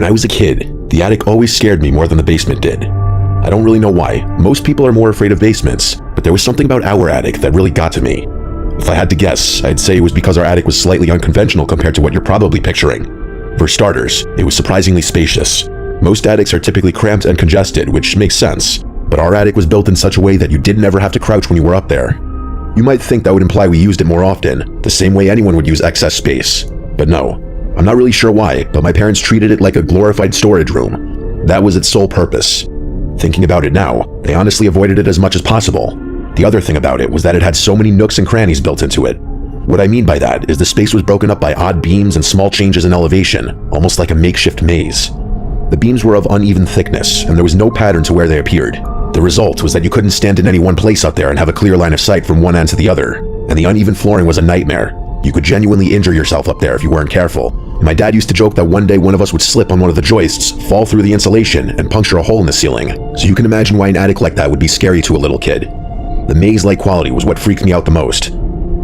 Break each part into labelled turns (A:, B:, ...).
A: When I was a kid, the attic always scared me more than the basement did. I don't really know why. Most people are more afraid of basements, but there was something about our attic that really got to me. If I had to guess, I'd say it was because our attic was slightly unconventional compared to what you're probably picturing. For starters, it was surprisingly spacious. Most attics are typically cramped and congested, which makes sense, but our attic was built in such a way that you didn't ever have to crouch when you were up there. You might think that would imply we used it more often, the same way anyone would use excess space. But no. I'm not really sure why, but my parents treated it like a glorified storage room. That was its sole purpose. Thinking about it now, they honestly avoided it as much as possible. The other thing about it was that it had so many nooks and crannies built into it. What I mean by that is the space was broken up by odd beams and small changes in elevation, almost like a makeshift maze. The beams were of uneven thickness, and there was no pattern to where they appeared. The result was that you couldn't stand in any one place up there and have a clear line of sight from one end to the other, and the uneven flooring was a nightmare. You could genuinely injure yourself up there if you weren't careful. My dad used to joke that one day one of us would slip on one of the joists, fall through the insulation, and puncture a hole in the ceiling. So you can imagine why an attic like that would be scary to a little kid. The maze-like quality was what freaked me out the most.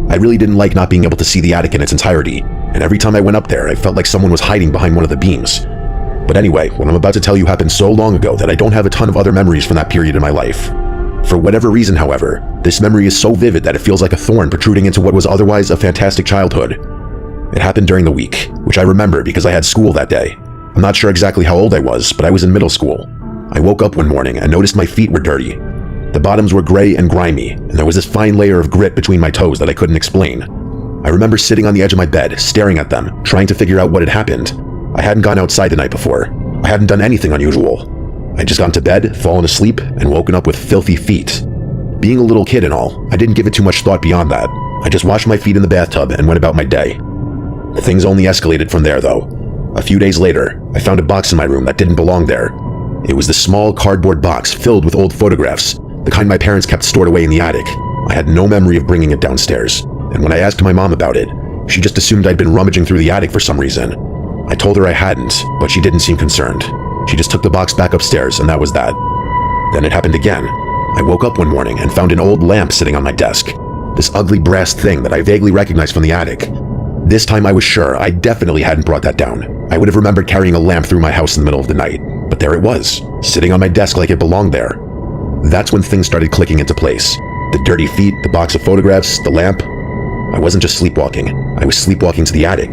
A: I really didn't like not being able to see the attic in its entirety, and every time I went up there, I felt like someone was hiding behind one of the beams. But anyway, what I'm about to tell you happened so long ago that I don't have a ton of other memories from that period in my life. For whatever reason, however, this memory is so vivid that it feels like a thorn protruding into what was otherwise a fantastic childhood. It happened during the week, which I remember because I had school that day. I'm not sure exactly how old I was, but I was in middle school. I woke up one morning and noticed my feet were dirty. The bottoms were gray and grimy, and there was this fine layer of grit between my toes that I couldn't explain. I remember sitting on the edge of my bed, staring at them, trying to figure out what had happened. I hadn't gone outside the night before. I hadn't done anything unusual. I'd just gone to bed, fallen asleep, and woken up with filthy feet. Being a little kid and all, I didn't give it too much thought beyond that. I just washed my feet in the bathtub and went about my day. Things only escalated from there, though. A few days later, I found a box in my room that didn't belong there. It was the small cardboard box filled with old photographs, the kind my parents kept stored away in the attic. I had no memory of bringing it downstairs, and when I asked my mom about it, she just assumed I'd been rummaging through the attic for some reason. I told her I hadn't, but she didn't seem concerned. She just took the box back upstairs, and that was that. Then it happened again. I woke up one morning and found an old lamp sitting on my desk. This ugly brass thing that I vaguely recognized from the attic. This time I was sure I definitely hadn't brought that down. I would have remembered carrying a lamp through my house in the middle of the night, but there it was, sitting on my desk like it belonged there. That's when things started clicking into place. The dirty feet, the box of photographs, the lamp. I wasn't just sleepwalking, I was sleepwalking to the attic.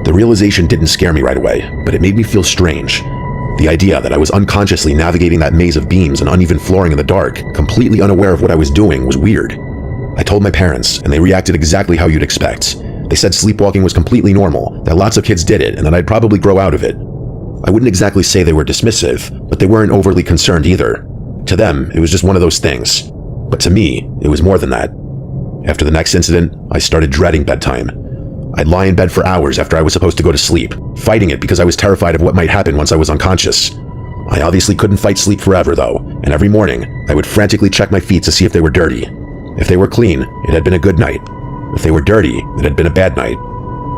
A: The realization didn't scare me right away, but it made me feel strange. The idea that I was unconsciously navigating that maze of beams and uneven flooring in the dark, completely unaware of what I was doing, was weird. I told my parents, and they reacted exactly how you'd expect. They said sleepwalking was completely normal, that lots of kids did it, and that I'd probably grow out of it. I wouldn't exactly say they were dismissive, but they weren't overly concerned either. To them, it was just one of those things. But to me, it was more than that. After the next incident, I started dreading bedtime. I'd lie in bed for hours after I was supposed to go to sleep, fighting it because I was terrified of what might happen once I was unconscious. I obviously couldn't fight sleep forever though, and every morning, I would frantically check my feet to see if they were dirty. If they were clean, it had been a good night. If they were dirty, it had been a bad night.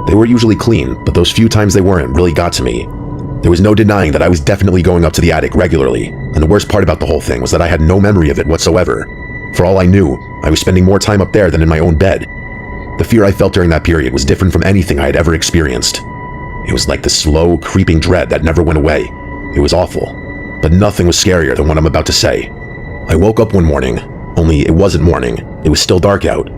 A: They were usually clean, but those few times they weren't really got to me. There was no denying that I was definitely going up to the attic regularly, and the worst part about the whole thing was that I had no memory of it whatsoever. For all I knew, I was spending more time up there than in my own bed. The fear I felt during that period was different from anything I had ever experienced. It was like the slow, creeping dread that never went away. It was awful, but nothing was scarier than what I'm about to say. I woke up one morning, only it wasn't morning. It was still dark out.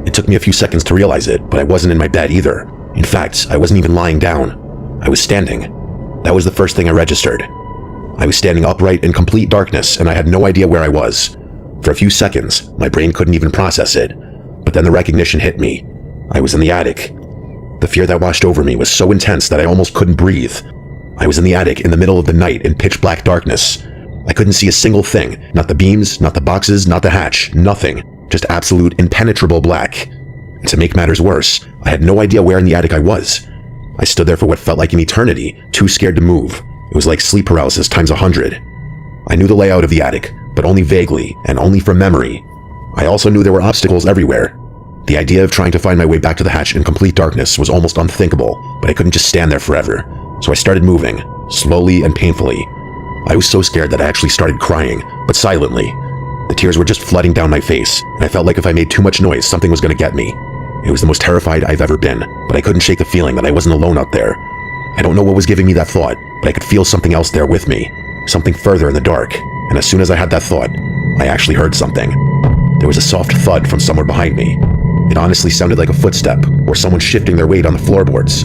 A: It took me a few seconds to realize it, but I wasn't in my bed either. In fact, I wasn't even lying down. I was standing. That was the first thing I registered. I was standing upright in complete darkness, and I had no idea where I was. For a few seconds, my brain couldn't even process it, but then the recognition hit me. I was in the attic. The fear that washed over me was so intense that I almost couldn't breathe. I was in the attic in the middle of the night in pitch black darkness. I couldn't see a single thing, not the beams, not the boxes, not the hatch, nothing. Just absolute impenetrable black. And to make matters worse, I had no idea where in the attic I was. I stood there for what felt like an eternity, too scared to move. It was like sleep paralysis times 100. I knew the layout of the attic, but only vaguely, and only from memory. I also knew there were obstacles everywhere. The idea of trying to find my way back to the hatch in complete darkness was almost unthinkable, but I couldn't just stand there forever. So I started moving, slowly and painfully. I was so scared that I actually started crying, but silently. The tears were just flooding down my face, and I felt like if I made too much noise, something was going to get me. It was the most terrified I've ever been, but I couldn't shake the feeling that I wasn't alone out there. I don't know what was giving me that thought, but I could feel something else there with me, something further in the dark, and as soon as I had that thought, I actually heard something. There was a soft thud from somewhere behind me. It honestly sounded like a footstep, or someone shifting their weight on the floorboards.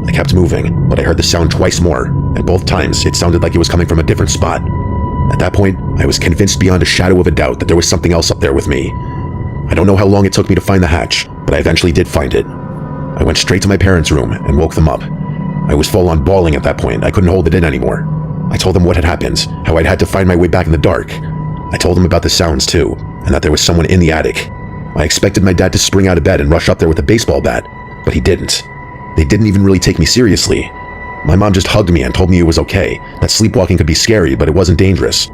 A: I kept moving, but I heard the sound twice more, and both times it sounded like it was coming from a different spot. At that point, I was convinced beyond a shadow of a doubt that there was something else up there with me. I don't know how long it took me to find the hatch, but I eventually did find it. I went straight to my parents' room and woke them up. I was full on bawling at that point. I couldn't hold it in anymore. I told them what had happened, how I'd had to find my way back in the dark. I told them about the sounds too, and that there was someone in the attic. I expected my dad to spring out of bed and rush up there with a baseball bat, but he didn't. They didn't even really take me seriously. My mom just hugged me and told me it was okay, that sleepwalking could be scary, but it wasn't dangerous.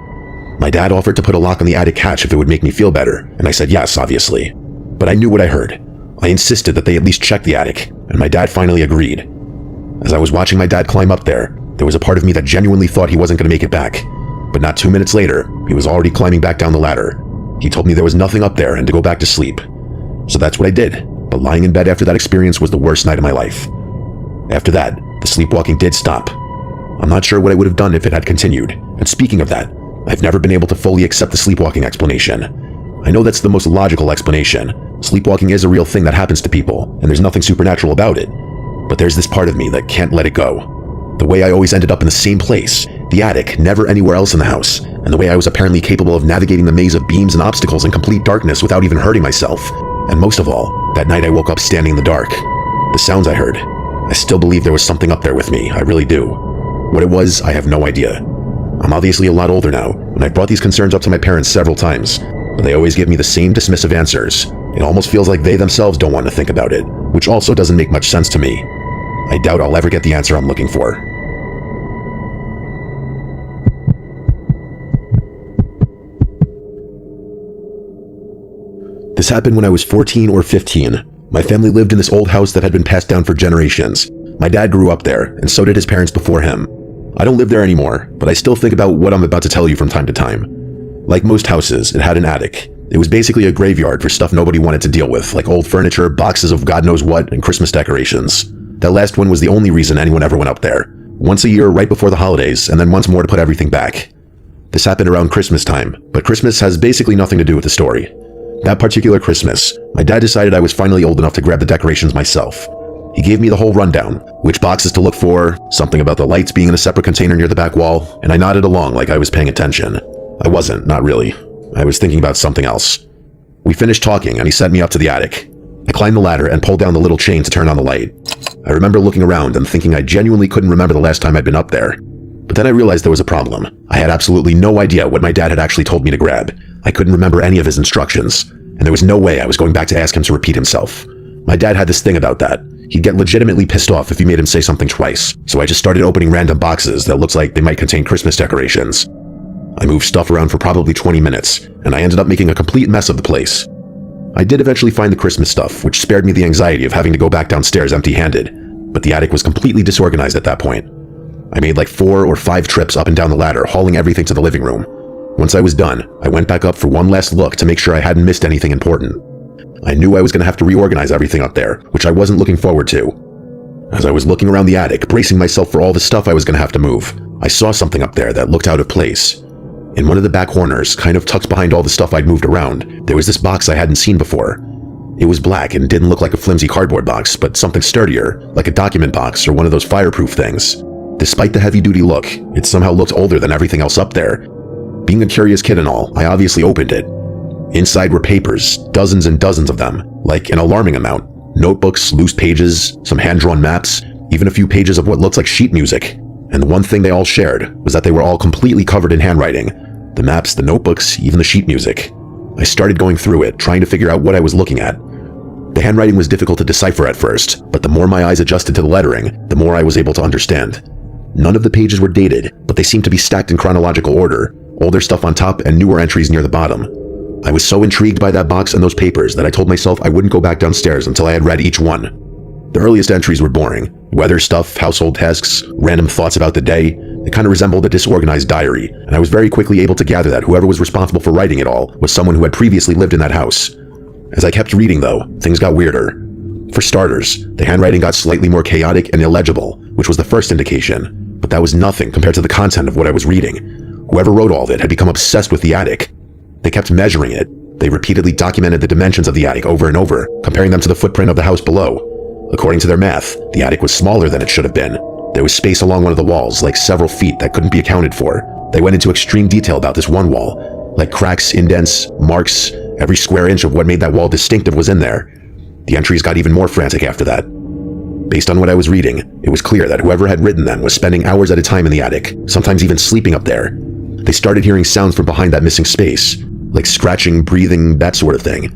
A: My dad offered to put a lock on the attic hatch if it would make me feel better, and I said yes, obviously. But I knew what I heard. I insisted that they at least check the attic, and my dad finally agreed. As I was watching my dad climb up there was a part of me that genuinely thought he wasn't going to make it back. But not 2 minutes later, he was already climbing back down the ladder. He told me there was nothing up there and to go back to sleep. So that's what I did, but lying in bed after that experience was the worst night of my life. After that, the sleepwalking did stop. I'm not sure what I would have done if it had continued, and speaking of that, I've never been able to fully accept the sleepwalking explanation. I know that's the most logical explanation. Sleepwalking is a real thing that happens to people, and there's nothing supernatural about it. But there's this part of me that can't let it go. The way I always ended up in the same place, the attic, never anywhere else in the house, and the way I was apparently capable of navigating the maze of beams and obstacles in complete darkness without even hurting myself. And most of all, that night I woke up standing in the dark. The sounds I heard, I still believe there was something up there with me, I really do. What it was, I have no idea. I'm obviously a lot older now, and I've brought these concerns up to my parents several times, but they always give me the same dismissive answers. It almost feels like they themselves don't want to think about it, which also doesn't make much sense to me. I doubt I'll ever get the answer I'm looking for. This happened when I was 14 or 15. My family lived in this old house that had been passed down for generations. My dad grew up there, and so did his parents before him. I don't live there anymore, but I still think about what I'm about to tell you from time to time. Like most houses, it had an attic. It was basically a graveyard for stuff nobody wanted to deal with, like old furniture, boxes of God knows what, and Christmas decorations. That last one was the only reason anyone ever went up there. Once a year right before the holidays, and then once more to put everything back. This happened around Christmas time, but Christmas has basically nothing to do with the story. That particular Christmas, my dad decided I was finally old enough to grab the decorations myself. He gave me the whole rundown, which boxes to look for, something about the lights being in a separate container near the back wall, and I nodded along like I was paying attention. I wasn't, not really. I was thinking about something else. We finished talking and he sent me up to the attic. I climbed the ladder and pulled down the little chain to turn on the light. I remember looking around and thinking I genuinely couldn't remember the last time I'd been up there. But then I realized there was a problem. I had absolutely no idea what my dad had actually told me to grab. I couldn't remember any of his instructions, and there was no way I was going back to ask him to repeat himself. My dad had this thing about that. He'd get legitimately pissed off if you made him say something twice, so I just started opening random boxes that looked like they might contain Christmas decorations. I moved stuff around for probably 20 minutes, and I ended up making a complete mess of the place. I did eventually find the Christmas stuff, which spared me the anxiety of having to go back downstairs empty-handed, but the attic was completely disorganized at that point. I made like 4 or 5 trips up and down the ladder, hauling everything to the living room. Once I was done, I went back up for one last look to make sure I hadn't missed anything important. I knew I was going to have to reorganize everything up there, which I wasn't looking forward to. As I was looking around the attic, bracing myself for all the stuff I was going to have to move, I saw something up there that looked out of place. In one of the back corners, kind of tucked behind all the stuff I'd moved around, there was this box I hadn't seen before. It was black and didn't look like a flimsy cardboard box, but something sturdier, like a document box or one of those fireproof things. Despite the heavy-duty look, it somehow looked older than everything else up there. Being a curious kid and all, I obviously opened it. Inside were papers, dozens and dozens of them, like an alarming amount. Notebooks, loose pages, some hand-drawn maps, even a few pages of what looked like sheet music. And the one thing they all shared was that they were all completely covered in handwriting. The maps, the notebooks, even the sheet music. I started going through it, trying to figure out what I was looking at. The handwriting was difficult to decipher at first, but the more my eyes adjusted to the lettering, the more I was able to understand. None of the pages were dated, but they seemed to be stacked in chronological order, older stuff on top and newer entries near the bottom. I was so intrigued by that box and those papers that I told myself I wouldn't go back downstairs until I had read each one. The earliest entries were boring. Weather stuff, household tasks, random thoughts about the day. It kind of resembled a disorganized diary, and I was very quickly able to gather that whoever was responsible for writing it all was someone who had previously lived in that house. As I kept reading though, things got weirder. For starters, the handwriting got slightly more chaotic and illegible, which was the first indication, but that was nothing compared to the content of what I was reading. Whoever wrote all of it had become obsessed with the attic. They kept measuring it. They repeatedly documented the dimensions of the attic over and over, comparing them to the footprint of the house below. According to their math, the attic was smaller than it should have been. There was space along one of the walls, like several feet, that couldn't be accounted for. They went into extreme detail about this one wall, like cracks, indents, marks. Every square inch of what made that wall distinctive was in there. The entries got even more frantic after that. Based on what I was reading, it was clear that whoever had written them was spending hours at a time in the attic, sometimes even sleeping up there. They started hearing sounds from behind that missing space, like scratching, breathing, that sort of thing.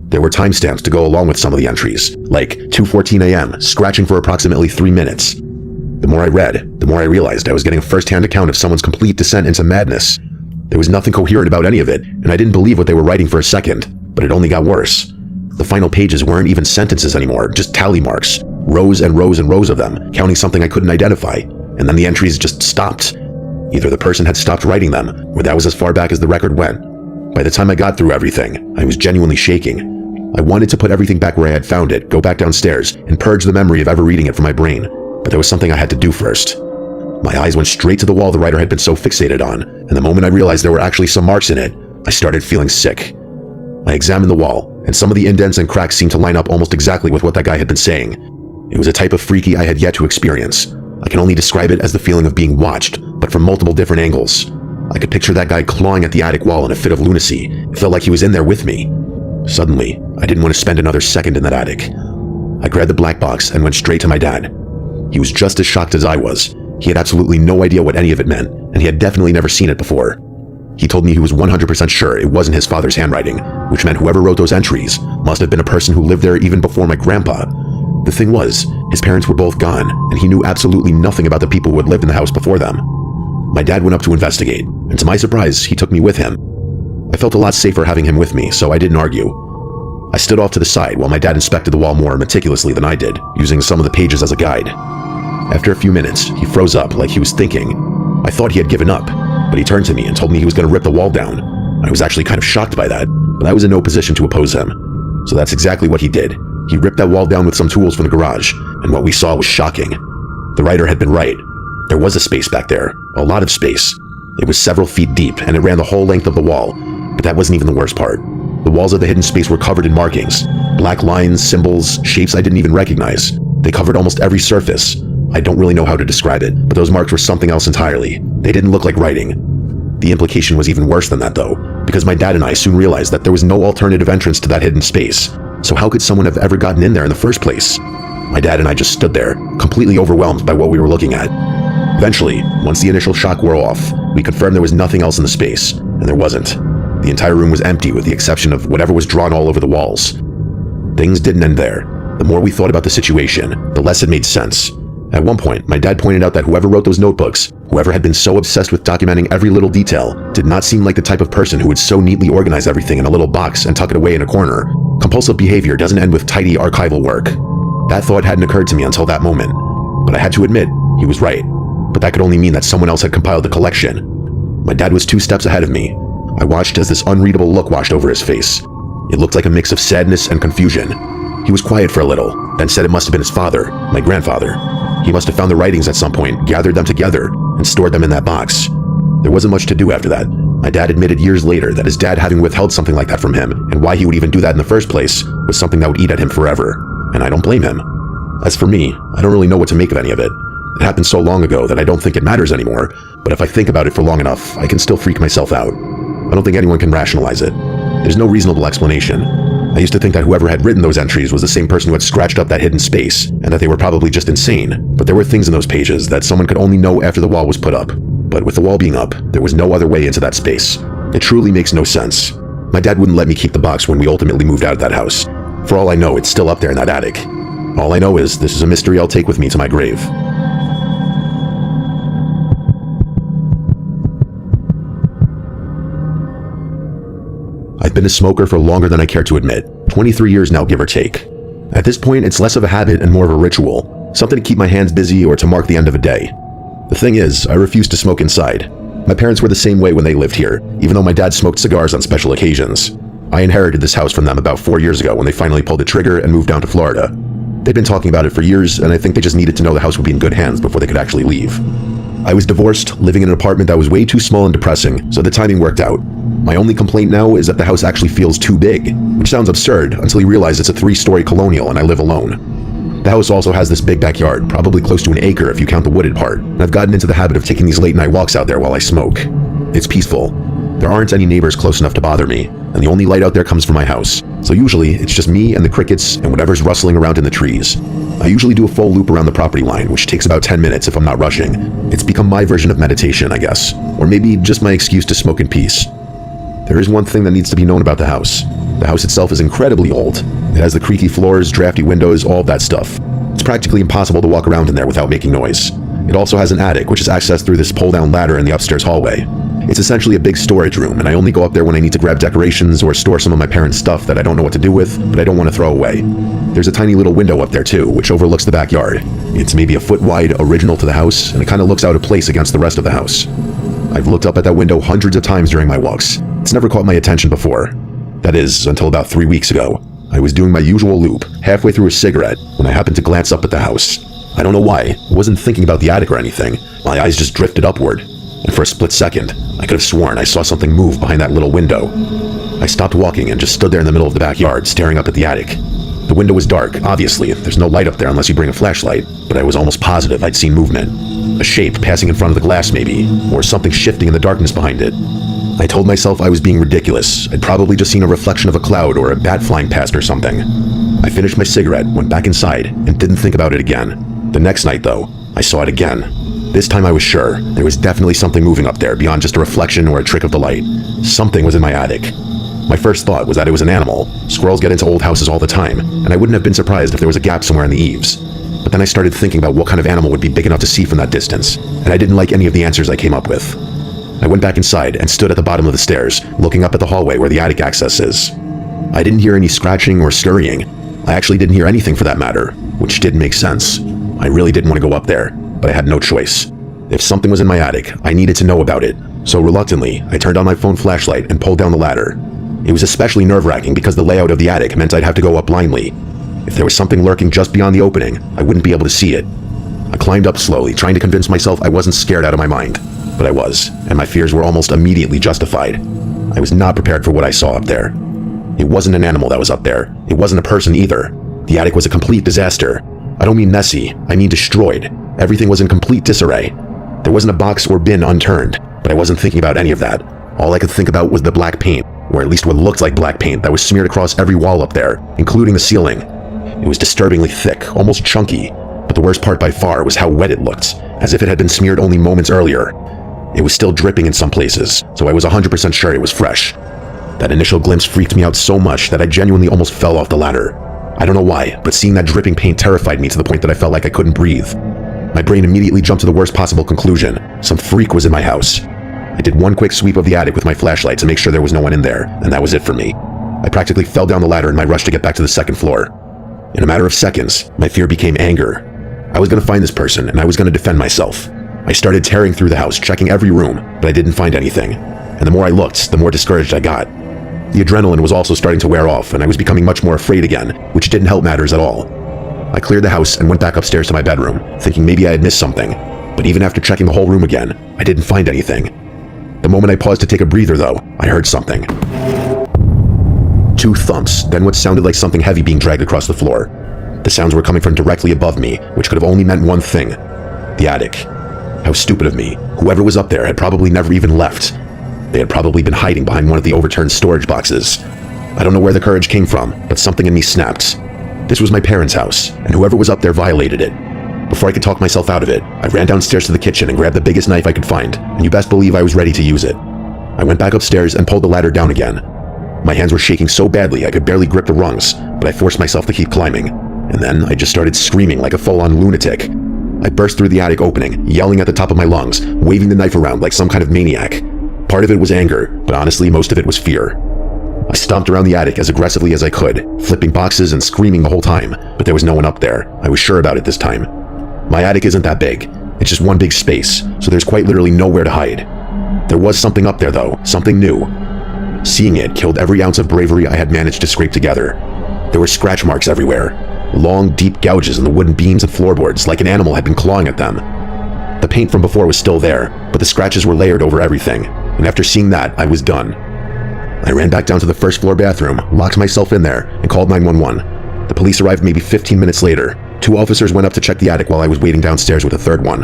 A: There were timestamps to go along with some of the entries, like 2:14 a.m., scratching for approximately 3 minutes. The more I read, the more I realized I was getting a first-hand account of someone's complete descent into madness. There was nothing coherent about any of it, and I didn't believe what they were writing for a second, but it only got worse. The final pages weren't even sentences anymore, just tally marks, rows and rows and rows of them, counting something I couldn't identify, and then the entries just stopped. Either the person had stopped writing them, or that was as far back as the record went. By the time I got through everything, I was genuinely shaking. I wanted to put everything back where I had found it, go back downstairs, and purge the memory of ever reading it from my brain, but there was something I had to do first. My eyes went straight to the wall the writer had been so fixated on, and the moment I realized there were actually some marks in it, I started feeling sick. I examined the wall, and some of the indents and cracks seemed to line up almost exactly with what that guy had been saying. It was a type of freaky I had yet to experience. I can only describe it as the feeling of being watched, but from multiple different angles. I could picture that guy clawing at the attic wall in a fit of lunacy. It felt like he was in there with me. Suddenly, I didn't want to spend another second in that attic. I grabbed the black box and went straight to my dad. He was just as shocked as I was. He had absolutely no idea what any of it meant, and he had definitely never seen it before. He told me he was 100% sure it wasn't his father's handwriting, which meant whoever wrote those entries must have been a person who lived there even before my grandpa. The thing was, his parents were both gone, and he knew absolutely nothing about the people who had lived in the house before them. My dad went up to investigate, and to my surprise, he took me with him. I felt a lot safer having him with me, so I didn't argue. I stood off to the side while my dad inspected the wall more meticulously than I did, using some of the pages as a guide. After a few minutes, he froze up like he was thinking. I thought he had given up, but he turned to me and told me he was going to rip the wall down. I was actually kind of shocked by that, but I was in no position to oppose him. So that's exactly what he did. He ripped that wall down with some tools from the garage, and what we saw was shocking. The writer had been right. There was a space back there, a lot of space. It was several feet deep, and it ran the whole length of the wall, but that wasn't even the worst part. The walls of the hidden space were covered in markings, black lines, symbols, shapes I didn't even recognize. They covered almost every surface. I don't really know how to describe it, but those marks were something else entirely. They didn't look like writing. The implication was even worse than that though, because my dad and I soon realized that there was no alternative entrance to that hidden space. So how could someone have ever gotten in there in the first place? My dad and I just stood there, completely overwhelmed by what we were looking at. Eventually, once the initial shock wore off, we confirmed there was nothing else in the space, and there wasn't. The entire room was empty with the exception of whatever was drawn all over the walls. Things didn't end there. The more we thought about the situation, the less it made sense. At one point, my dad pointed out that whoever wrote those notebooks, whoever had been so obsessed with documenting every little detail, did not seem like the type of person who would so neatly organize everything in a little box and tuck it away in a corner. Compulsive behavior doesn't end with tidy archival work. That thought hadn't occurred to me until that moment, but I had to admit, he was right. But that could only mean that someone else had compiled the collection. My dad was 2 steps ahead of me. I watched as this unreadable look washed over his face. It looked like a mix of sadness and confusion. He was quiet for a little, then said it must have been his father, my grandfather. He must have found the writings at some point, gathered them together, and stored them in that box. There wasn't much to do after that. My dad admitted years later that his dad having withheld something like that from him, and why he would even do that in the first place, was something that would eat at him forever. And I don't blame him. As for me, I don't really know what to make of any of it. It happened so long ago that I don't think it matters anymore, but if I think about it for long enough, I can still freak myself out. I don't think anyone can rationalize it. There's no reasonable explanation. I used to think that whoever had written those entries was the same person who had scratched up that hidden space, and that they were probably just insane, but there were things in those pages that someone could only know after the wall was put up. But with the wall being up, there was no other way into that space. It truly makes no sense. My dad wouldn't let me keep the box when we ultimately moved out of that house. For all I know, it's still up there in that attic. All I know is this is a mystery I'll take with me to my grave. I've been a smoker for longer than I care to admit, 23 years now, give or take. At this point, it's less of a habit and more of a ritual, something to keep my hands busy or to mark the end of a day. The thing is, I refuse to smoke inside. My parents were the same way when they lived here, even though my dad smoked cigars on special occasions. I inherited this house from them about 4 years ago when they finally pulled the trigger and moved down to Florida. They'd been talking about it for years, and I think they just needed to know the house would be in good hands before they could actually leave. I was divorced, living in an apartment that was way too small and depressing, so the timing worked out. My only complaint now is that the house actually feels too big, which sounds absurd until you realize it's a 3-story colonial and I live alone. The house also has this big backyard, probably close to an acre if you count the wooded part, and I've gotten into the habit of taking these late night walks out there while I smoke. It's peaceful. There aren't any neighbors close enough to bother me, and the only light out there comes from my house, so usually it's just me and the crickets and whatever's rustling around in the trees. I usually do a full loop around the property line, which takes about 10 minutes if I'm not rushing. It's become my version of meditation, I guess, or maybe just my excuse to smoke in peace. There is one thing that needs to be known about the house. The house itself is incredibly old. It has the creaky floors, drafty windows, all of that stuff. It's practically impossible to walk around in there without making noise. It also has an attic, which is accessed through this pull-down ladder in the upstairs hallway. It's essentially a big storage room, and I only go up there when I need to grab decorations or store some of my parents' stuff that I don't know what to do with, but I don't want to throw away. There's a tiny little window up there too, which overlooks the backyard. It's maybe a foot wide, original to the house, and it kind of looks out of place against the rest of the house. I've looked up at that window hundreds of times during my walks. It's never caught my attention before. That is, until about 3 weeks ago. I was doing my usual loop, halfway through a cigarette, when I happened to glance up at the house. I don't know why. I wasn't thinking about the attic or anything. My eyes just drifted upward. And for a split second, I could have sworn I saw something move behind that little window. I stopped walking and just stood there in the middle of the backyard, staring up at the attic. The window was dark, obviously. There's no light up there unless you bring a flashlight, but I was almost positive I'd seen movement. A shape passing in front of the glass maybe, or something shifting in the darkness behind it. I told myself I was being ridiculous. I'd probably just seen a reflection of a cloud or a bat flying past or something. I finished my cigarette, went back inside, and didn't think about it again. The next night, though, I saw it again. This time I was sure. There was definitely something moving up there beyond just a reflection or a trick of the light. Something was in my attic. My first thought was that it was an animal. Squirrels get into old houses all the time, and I wouldn't have been surprised if there was a gap somewhere in the eaves. But then I started thinking about what kind of animal would be big enough to see from that distance, and I didn't like any of the answers I came up with. I went back inside and stood at the bottom of the stairs, looking up at the hallway where the attic access is. I didn't hear any scratching or scurrying. I actually didn't hear anything for that matter, which did make sense. I really didn't want to go up there, but I had no choice. If something was in my attic, I needed to know about it. So reluctantly, I turned on my phone flashlight and pulled down the ladder. It was especially nerve-wracking because the layout of the attic meant I'd have to go up blindly. If there was something lurking just beyond the opening, I wouldn't be able to see it. I climbed up slowly, trying to convince myself I wasn't scared out of my mind. But I was, and my fears were almost immediately justified. I was not prepared for what I saw up there. It wasn't an animal that was up there. It wasn't a person either. The attic was a complete disaster. I don't mean messy, I mean destroyed. Everything was in complete disarray. There wasn't a box or bin unturned, but I wasn't thinking about any of that. All I could think about was the black paint, or at least what looked like black paint that was smeared across every wall up there, including the ceiling. It was disturbingly thick, almost chunky, but the worst part by far was how wet it looked, as if it had been smeared only moments earlier. It was still dripping in some places, so I was 100% sure it was fresh. That initial glimpse freaked me out so much that I genuinely almost fell off the ladder. I don't know why, but seeing that dripping paint terrified me to the point that I felt like I couldn't breathe. My brain immediately jumped to the worst possible conclusion. Some freak was in my house. I did one quick sweep of the attic with my flashlight to make sure there was no one in there, and that was it for me. I practically fell down the ladder in my rush to get back to the second floor. In a matter of seconds, my fear became anger. I was going to find this person, and I was going to defend myself. I started tearing through the house, checking every room, but I didn't find anything. And the more I looked, the more discouraged I got. The adrenaline was also starting to wear off, and I was becoming much more afraid again, which didn't help matters at all. I cleared the house and went back upstairs to my bedroom, thinking maybe I had missed something. But even after checking the whole room again, I didn't find anything. The moment I paused to take a breather, though, I heard something. 2 thumps, then what sounded like something heavy being dragged across the floor. The sounds were coming from directly above me, which could have only meant one thing. The attic. How stupid of me. Whoever was up there had probably never even left. They had probably been hiding behind one of the overturned storage boxes. I don't know where the courage came from, but something in me snapped. This was my parents' house, and whoever was up there violated it. Before I could talk myself out of it, I ran downstairs to the kitchen and grabbed the biggest knife I could find, and you best believe I was ready to use it. I went back upstairs and pulled the ladder down again. My hands were shaking so badly I could barely grip the rungs, but I forced myself to keep climbing. And then I just started screaming like a full-on lunatic. I burst through the attic opening, yelling at the top of my lungs, waving the knife around like some kind of maniac. Part of it was anger, but honestly most of it was fear. I stomped around the attic as aggressively as I could, flipping boxes and screaming the whole time, but there was no one up there. I was sure about it this time. My attic isn't that big. It's just one big space, so there's quite literally nowhere to hide. There was something up there though, something new. Seeing it killed every ounce of bravery I had managed to scrape together. There were scratch marks everywhere. Long, deep gouges in the wooden beams and floorboards, like an animal had been clawing at them. The paint from before was still there, but the scratches were layered over everything, and after seeing that, I was done. I ran back down to the first floor bathroom, locked myself in there, and called 911. The police arrived maybe 15 minutes later. 2 officers went up to check the attic while I was waiting downstairs with a third one.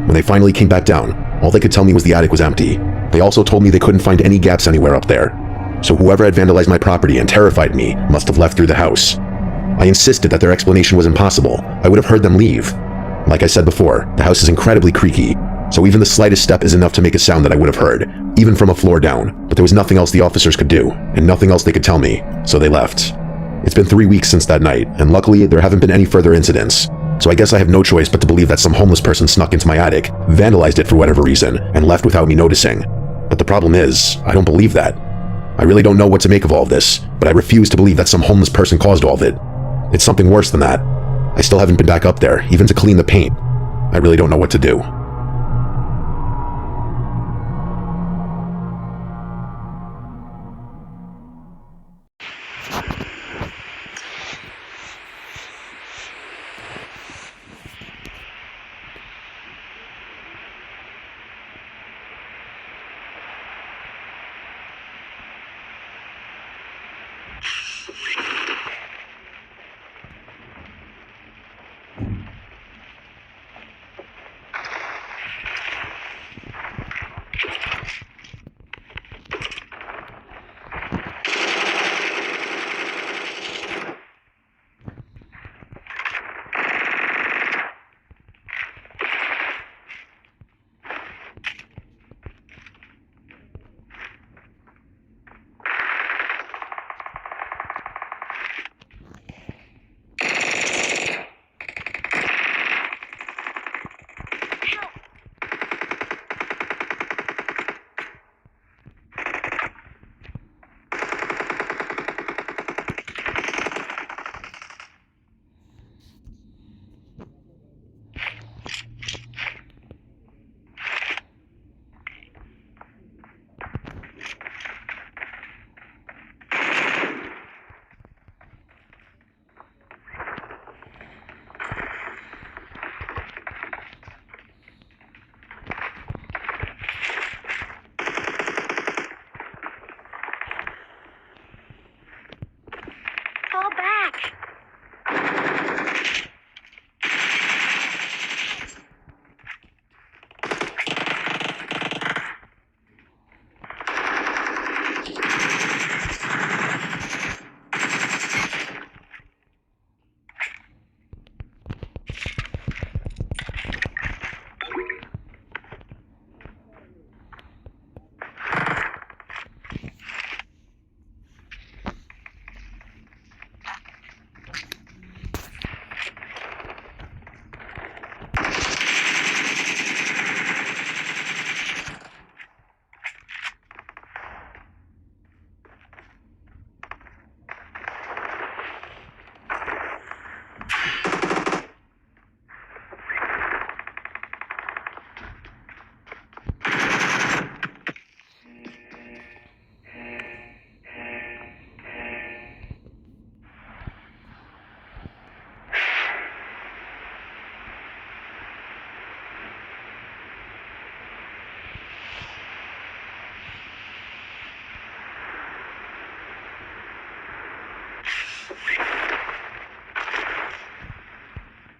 A: When they finally came back down, all they could tell me was the attic was empty. They also told me they couldn't find any gaps anywhere up there. So whoever had vandalized my property and terrified me must have left through the house. I insisted that their explanation was impossible. I would have heard them leave. Like I said before, the house is incredibly creaky, so even the slightest step is enough to make a sound that I would have heard, even from a floor down. But there was nothing else the officers could do, and nothing else they could tell me, so they left. It's been 3 weeks since that night, and luckily there haven't been any further incidents. So I guess I have no choice but to believe that some homeless person snuck into my attic, vandalized it for whatever reason, and left without me noticing. But the problem is, I don't believe that. I really don't know what to make of all of this, but I refuse to believe that some homeless person caused all of it. It's something worse than that. I still haven't been back up there, even to clean the paint. I really don't know what to do.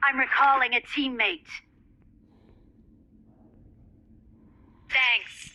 B: I'm recalling a teammate. Thanks.